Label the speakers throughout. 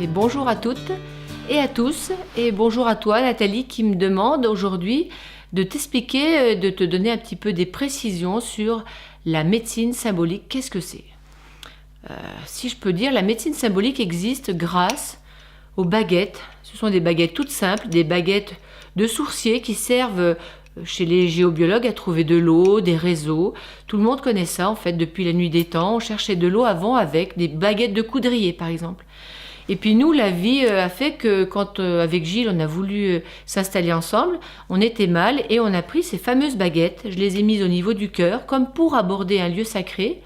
Speaker 1: Et bonjour à toutes et à tous, et bonjour à toi Nathalie qui me demande aujourd'hui de t'expliquer, de te donner un petit peu des précisions sur la médecine symbolique. Qu'est-ce que c'est? Si je peux dire, la médecine symbolique existe grâce aux baguettes. Ce sont des baguettes toutes simples, des baguettes de sourcier qui servent chez les géobiologues à trouver de l'eau, des réseaux. Tout le monde connaît ça en fait depuis la nuit des temps. On cherchait de l'eau avant avec des baguettes de coudrier par exemple. Et puis nous, la vie a fait que quand avec Gilles on a voulu s'installer ensemble, on était mal et on a pris ces fameuses baguettes. Je les ai mises au niveau du cœur comme pour aborder un lieu sacré.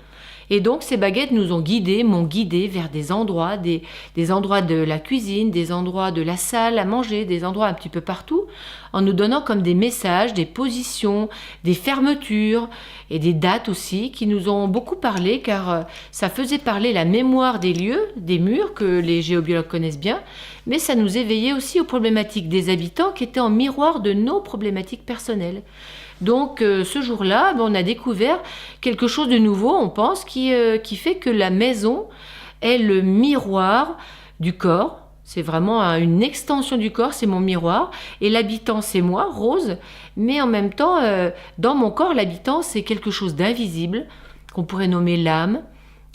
Speaker 1: Et donc ces baguettes nous ont guidés, m'ont guidés vers des endroits de la cuisine, des endroits de la salle à manger, des endroits un petit peu partout, en nous donnant comme des messages, des positions, des fermetures et des dates aussi qui nous ont beaucoup parlé car ça faisait parler la mémoire des lieux, des murs que les géobiologues connaissent bien, mais ça nous éveillait aussi aux problématiques des habitants qui étaient en miroir de nos problématiques personnelles. Donc ce jour-là, on a découvert quelque chose de nouveau, on pense, qui fait que la maison est le miroir du corps. C'est vraiment une extension du corps, c'est mon miroir. Et l'habitant, c'est moi, Rose. Mais en même temps, dans mon corps, l'habitant, c'est quelque chose d'invisible, qu'on pourrait nommer l'âme,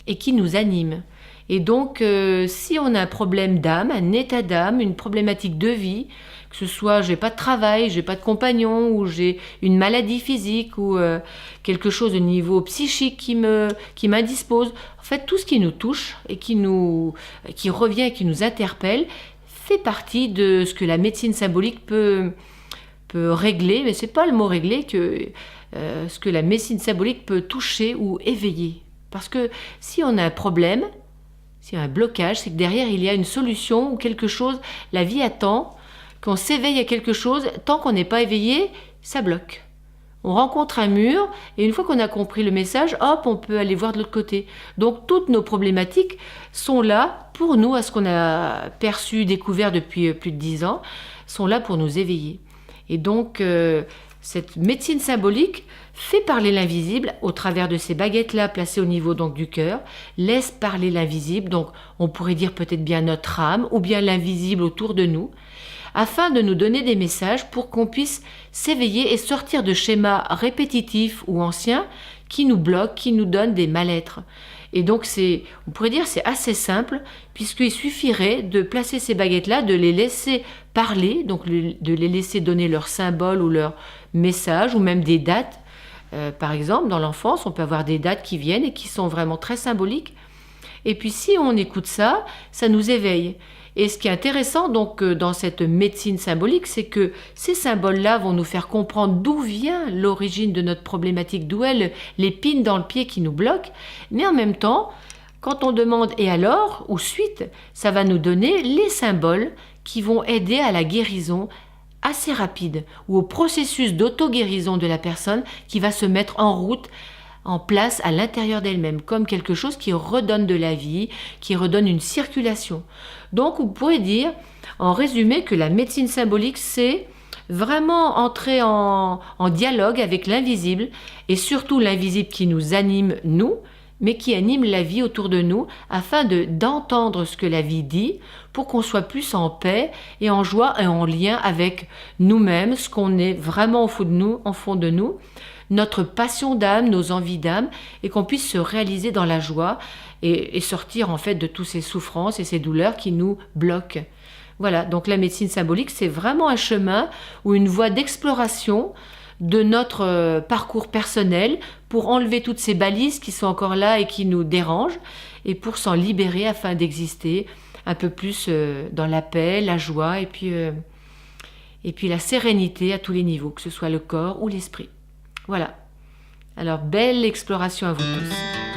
Speaker 1: et qui nous anime. Et donc, si on a un problème d'âme, un état d'âme, une problématique de vie, que ce soit j'ai pas de travail, j'ai pas de compagnon, ou j'ai une maladie physique, ou quelque chose au niveau psychique qui m'indispose, en fait, tout ce qui nous touche et qui revient et qui nous interpelle fait partie de ce que la médecine symbolique peut régler, mais c'est pas le mot régler que ce que la médecine symbolique peut toucher ou éveiller. Parce que si on a un problème, s'il y a un blocage, c'est que derrière il y a une solution ou quelque chose, la vie attend qu'on s'éveille à quelque chose. Tant qu'on n'est pas éveillé, ça bloque. On rencontre un mur et une fois qu'on a compris le message, hop, on peut aller voir de l'autre côté. Donc toutes nos problématiques sont là pour nous, à ce qu'on a perçu, découvert depuis plus de 10 ans, sont là pour nous éveiller. Et donc cette médecine symbolique fait parler l'invisible au travers de ces baguettes-là placées au niveau donc du cœur, laisse parler l'invisible, donc on pourrait dire peut-être bien notre âme ou bien l'invisible autour de nous, afin de nous donner des messages pour qu'on puisse s'éveiller et sortir de schémas répétitifs ou anciens qui nous bloquent, qui nous donnent des mal-être. Et donc on pourrait dire c'est assez simple, puisqu'il suffirait de placer ces baguettes-là, de les laisser parler, donc de les laisser donner leur symbole ou leur message, ou même des dates. Par exemple, dans l'enfance, on peut avoir des dates qui viennent et qui sont vraiment très symboliques. Et puis si on écoute ça, ça nous éveille. Et ce qui est intéressant donc dans cette médecine symbolique, c'est que ces symboles-là vont nous faire comprendre d'où vient l'origine de notre problématique, d'où est l'épine dans le pied qui nous bloque. Mais en même temps, quand on demande « et alors ?» ou « suite », ça va nous donner les symboles qui vont aider à la guérison assez rapide ou au processus d'auto-guérison de la personne qui va se mettre en route, en place à l'intérieur d'elle-même, comme quelque chose qui redonne de la vie, qui redonne une circulation. Donc, on pourrait dire, en résumé, que la médecine symbolique, c'est vraiment entrer en dialogue avec l'invisible, et surtout l'invisible qui nous anime, nous, mais qui anime la vie autour de nous, afin d'entendre ce que la vie dit, pour qu'on soit plus en paix et en joie et en lien avec nous-mêmes, ce qu'on est vraiment au fond de nous, notre passion d'âme, nos envies d'âme, et qu'on puisse se réaliser dans la joie et sortir en fait de toutes ces souffrances et ces douleurs qui nous bloquent. Voilà, donc la médecine symbolique, c'est vraiment un chemin ou une voie d'exploration de notre parcours personnel pour enlever toutes ces balises qui sont encore là et qui nous dérangent et pour s'en libérer afin d'exister un peu plus dans la paix, la joie et puis la sérénité à tous les niveaux, que ce soit le corps ou l'esprit. Voilà. Alors, belle exploration à vous tous.